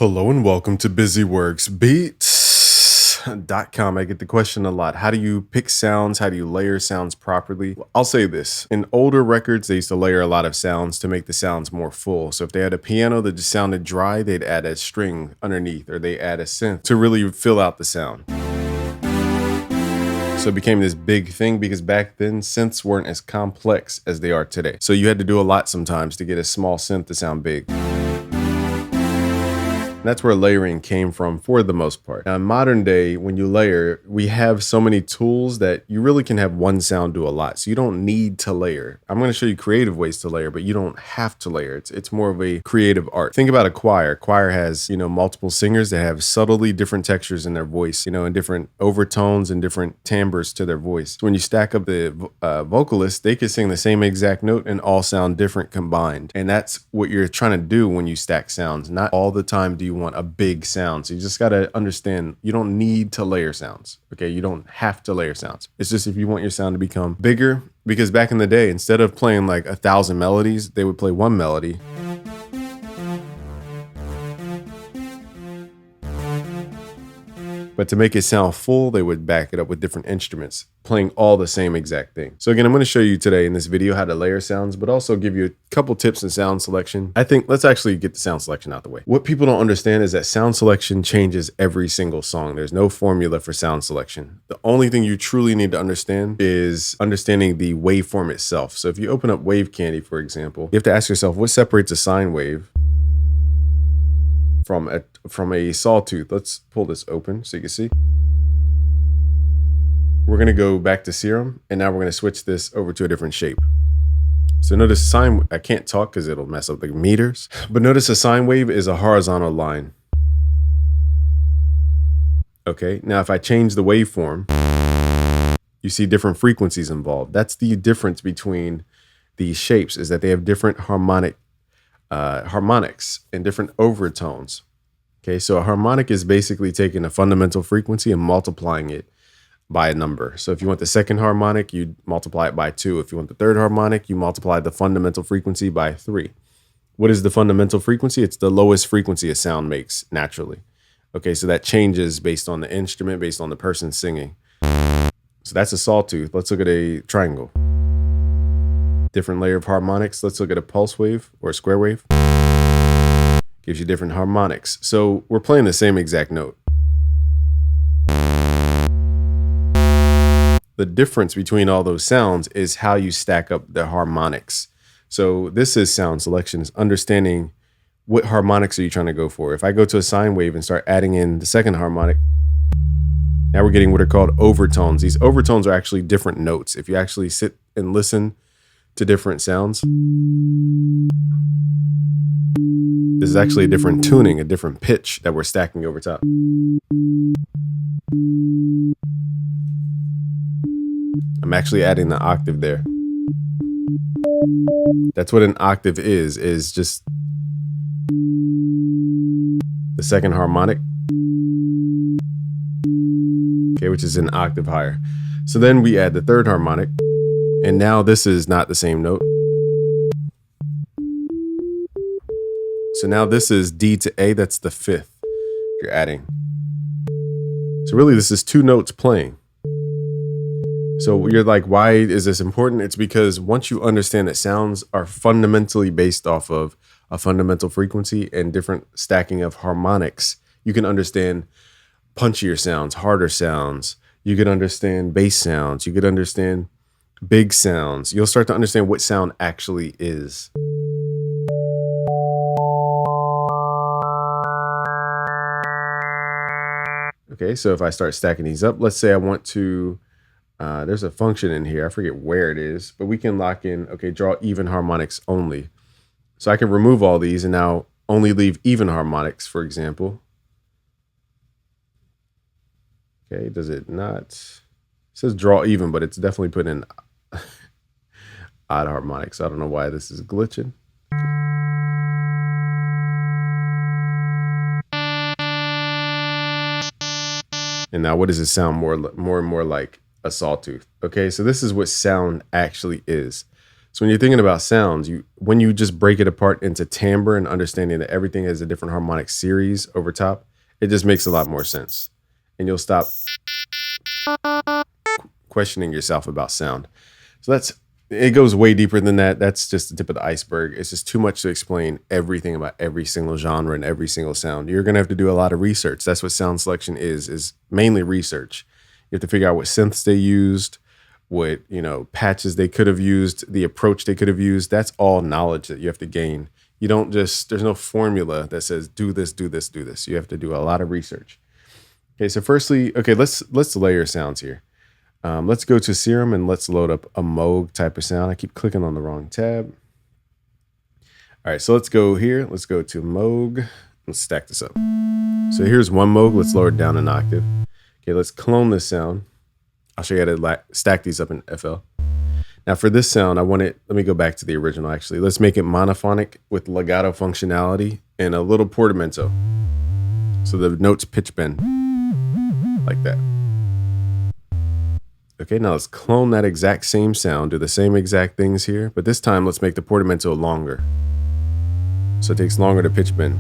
Hello and welcome to BusyWorksBeats.com. I get the question a lot. How do you pick sounds? How do you layer sounds properly? Well, I'll say this. In older records, they used to layer a lot of sounds to make the sounds more full. So if they had a piano that just sounded dry, they'd add a string underneath, or they add a synth to really fill out the sound. So it became this big thing because back then synths weren't as complex as they are today. So you had to do a lot sometimes to get a small synth to sound big. That's where layering came from for the most part. Now, in modern day, when you layer, we have so many tools that you really can have one sound do a lot. So you don't need to layer. I'm going to show you creative ways to layer, but you don't have to layer. It's more of a creative art. Think about a choir. Choir has, multiple singers that have subtly different textures in their voice, and different overtones and different timbres to their voice. So when you stack up the vocalists, they could sing the same exact note and all sound different combined. And that's what you're trying to do when you stack sounds. Not all the time do you want a big sound. So you just got to understand you don't need to layer sounds. Okay. You don't have to layer sounds. It's just if you want your sound to become bigger, because back in the day, instead of playing like 1,000 melodies, they would play one melody. But to make it sound full, they would back it up with different instruments, playing all the same exact thing. So again, I'm going to show you today in this video how to layer sounds, but also give you a couple tips in sound selection. I think let's actually get the sound selection out the way. What people don't understand is that sound selection changes every single song. There's no formula for sound selection. The only thing you truly need to understand is understanding the waveform itself. So if you open up Wave Candy, for example, you have to ask yourself, what separates a sine wave from a sawtooth? Let's pull this open so you can see. We're going to go back to serum, and now we're going to switch this over to a different shape. So notice sine, I can't talk because it'll mess up the meters, but notice a sine wave is a horizontal line. Okay, now if I change the waveform, you see different frequencies involved. That's the difference between these shapes, is that they have different harmonics and different overtones. Okay, so a harmonic is basically taking a fundamental frequency and multiplying it by a number. So if you want the second harmonic, you multiply it by 2. If you want the third harmonic, you multiply the fundamental frequency by 3. What is the fundamental frequency? It's the lowest frequency a sound makes naturally. Okay, so that changes based on the instrument, based on the person singing. So that's a sawtooth. Let's look at a triangle. Different layer of harmonics. Let's look at a pulse wave or a square wave. Gives you different harmonics. So we're playing the same exact note. The difference between all those sounds is how you stack up the harmonics. So this is sound selection, is understanding what harmonics are you trying to go for. If I go to a sine wave and start adding in the second harmonic, now we're getting what are called overtones. These overtones are actually different notes. If you actually sit and listen to different sounds, this is actually a different tuning, a different pitch that we're stacking over top. I'm actually adding the octave there. That's what an octave is just the second harmonic, okay, which is an octave higher. So then we add the third harmonic, and now this is not the same note. So now this is D to A, that's the fifth you're adding. So really this is 2 notes playing. So you're like, why is this important? It's because once you understand that sounds are fundamentally based off of a fundamental frequency and different stacking of harmonics, you can understand punchier sounds, harder sounds. You can understand bass sounds. You could understand big sounds. You'll start to understand what sound actually is. Okay, so if I start stacking these up, let's say I want to, there's a function in here, I forget where it is, but we can lock in, okay, draw even harmonics only. So I can remove all these and now only leave even harmonics, for example. Okay, does it not? It says draw even, but it's definitely put in odd harmonics. I don't know why this is glitching. And now what does it sound more and more like a sawtooth? Okay, so this is what sound actually is. So when you're thinking about sounds, when you just break it apart into timbre and understanding that everything has a different harmonic series over top, it just makes a lot more sense. And you'll stop questioning yourself about sound. So it goes way deeper than that. That's just the tip of the iceberg. It's just too much to explain everything about every single genre and every single sound. You're going to have to do a lot of research. That's what sound selection is mainly research. You have to figure out what synths they used, what, patches they could have used, the approach they could have used. That's all knowledge that you have to gain. You don't there's no formula that says do this, do this, do this. You have to do a lot of research. Okay, so firstly, let's layer sounds here. Let's go to Serum and let's load up a Moog type of sound. I keep clicking on the wrong tab. All right, so let's go here. Let's go to Moog. Let's stack this up. So here's one Moog. Let's lower it down an octave. Okay, let's clone this sound. I'll show you how to stack these up in FL. Now for this sound, let me go back to the original actually. Let's make it monophonic with legato functionality and a little portamento. So the notes pitch bend like that. Okay, now let's clone that exact same sound, do the same exact things here, but this time let's make the portamento longer. So it takes longer to pitch bend.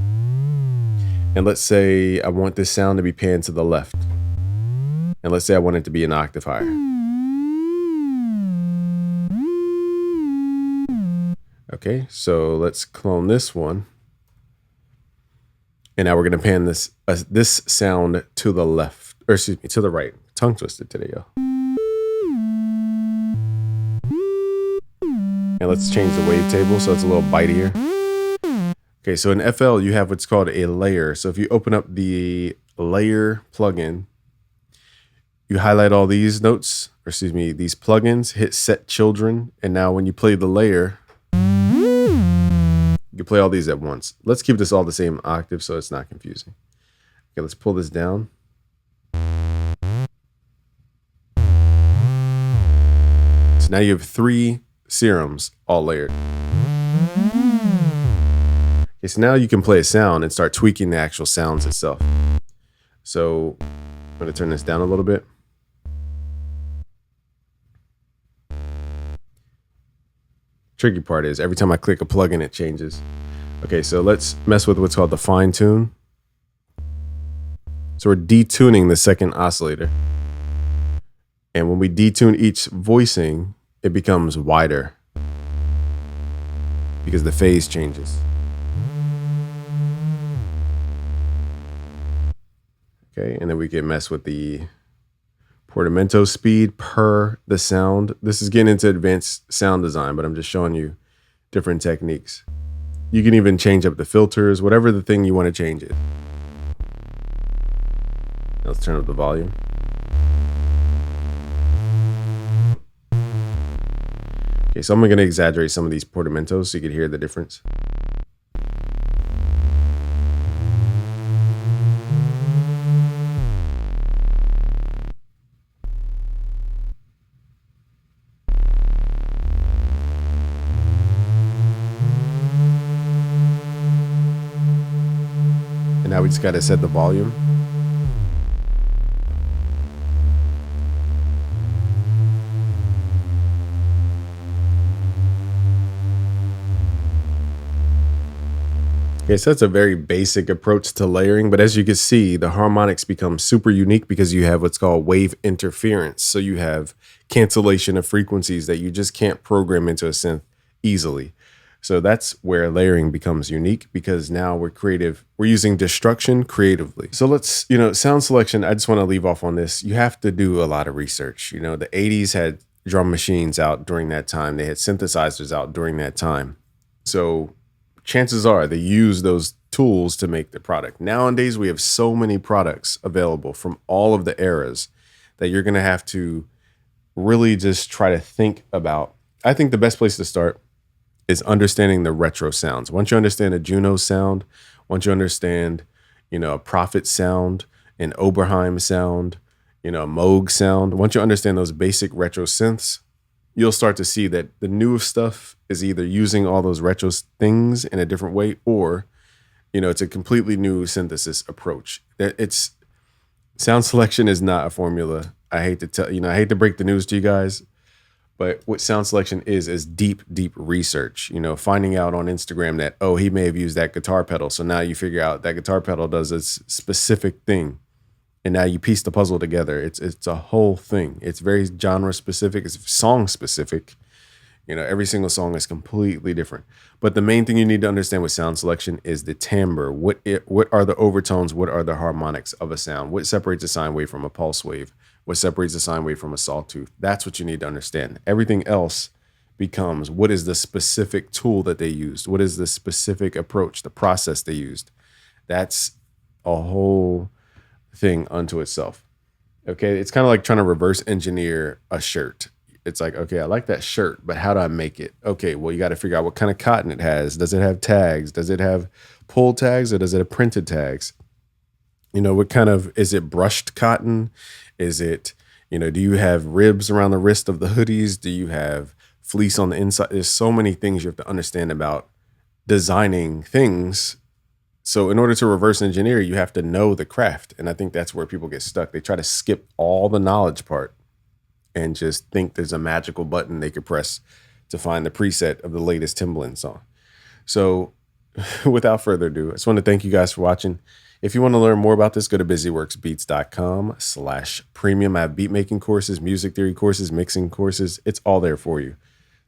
And let's say I want this sound to be panned to the left. And let's say I want it to be an octave higher. Okay, so let's clone this one. And now we're gonna pan this sound to the left, or excuse me, to the right. Tongue twisted today, yo. And let's change the wavetable so it's a little bitier. Okay, so in FL, you have what's called a layer. So if you open up the layer plugin, you highlight all these notes, or excuse me, these plugins, hit set children. And now when you play the layer, you play all these at once. Let's keep this all the same octave so it's not confusing. Okay, let's pull this down. So now you have 3 serums all layered. Okay, so now you can play a sound and start tweaking the actual sounds itself. So I'm going to turn this down a little bit. Tricky part is every time I click a plugin, it changes. Okay, so let's mess with what's called the fine tune. So we're detuning the second oscillator. And when we detune each voicing, it becomes wider because the phase changes. Okay, and then we can mess with the portamento speed per the sound. This is getting into advanced sound design, but I'm just showing you different techniques. You can even change up the filters, whatever the thing you want to change it. Now let's turn up the volume. Okay, so I'm going to exaggerate some of these portamentos so you can hear the difference. And now we just got to set the volume. Okay, so that's a very basic approach to layering, but as you can see, the harmonics become super unique because you have what's called wave interference. So you have cancellation of frequencies that you just can't program into a synth easily. So that's where layering becomes unique because now we're creative. We're using destruction creatively. So let's, sound selection, I just want to leave off on this. You have to do a lot of research. The 80s had drum machines out during that time. They had synthesizers out during that time. So chances are they use those tools to make the product. Nowadays, we have so many products available from all of the eras that you're going to have to really just try to think about. I think the best place to start is understanding the retro sounds. Once you understand a Juno sound, once you understand, a Prophet sound, an Oberheim sound, a Moog sound, once you understand those basic retro synths, you'll start to see that the new stuff is either using all those retro things in a different way or, it's a completely new synthesis approach. It's sound selection is not a formula. I hate to break the news to you guys, But what sound selection is deep, deep research. You know, finding out on Instagram that, oh, he may have used that guitar pedal. So now you figure out that guitar pedal does a specific thing. And now you piece the puzzle together. It's a whole thing. It's very genre specific. It's song specific. You know, every single song is completely different. But the main thing you need to understand with sound selection is the timbre. What are the overtones? What are the harmonics of a sound? What separates a sine wave from a pulse wave? What separates a sine wave from a sawtooth? That's what you need to understand. Everything else becomes, what is the specific tool that they used? What is the specific approach, the process they used? That's a whole thing unto itself. Okay, it's kind of like trying to reverse engineer a shirt. It's like, okay, I like that shirt, but how do I make it? Okay, well, you got to figure out what kind of cotton it has. Does it have tags? Does it have pull tags, or does it have printed tags? You know, what kind of, is it brushed cotton? Is it, you know, do you have ribs around the wrist of the hoodies? Do you have fleece on the inside? There's so many things you have to understand about designing things. So in order to reverse engineer, you have to know the craft. And I think that's where people get stuck. They try to skip all the knowledge part and just think there's a magical button they could press to find the preset of the latest Timbaland song. So without further ado, I just want to thank you guys for watching. If you want to learn more about this, go to busyworksbeats.com/premium. I have beat making courses, music theory courses, mixing courses. It's all there for you.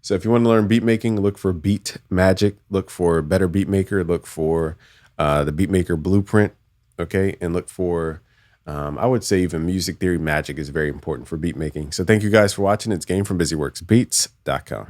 So if you want to learn beat making, look for Beat Magic, look for Better Beat Maker, look for the Beat Maker Blueprint, okay? And look for, I would say even Music Theory Magic is very important for beat making. So thank you guys for watching. It's Game from busyworksbeats.com.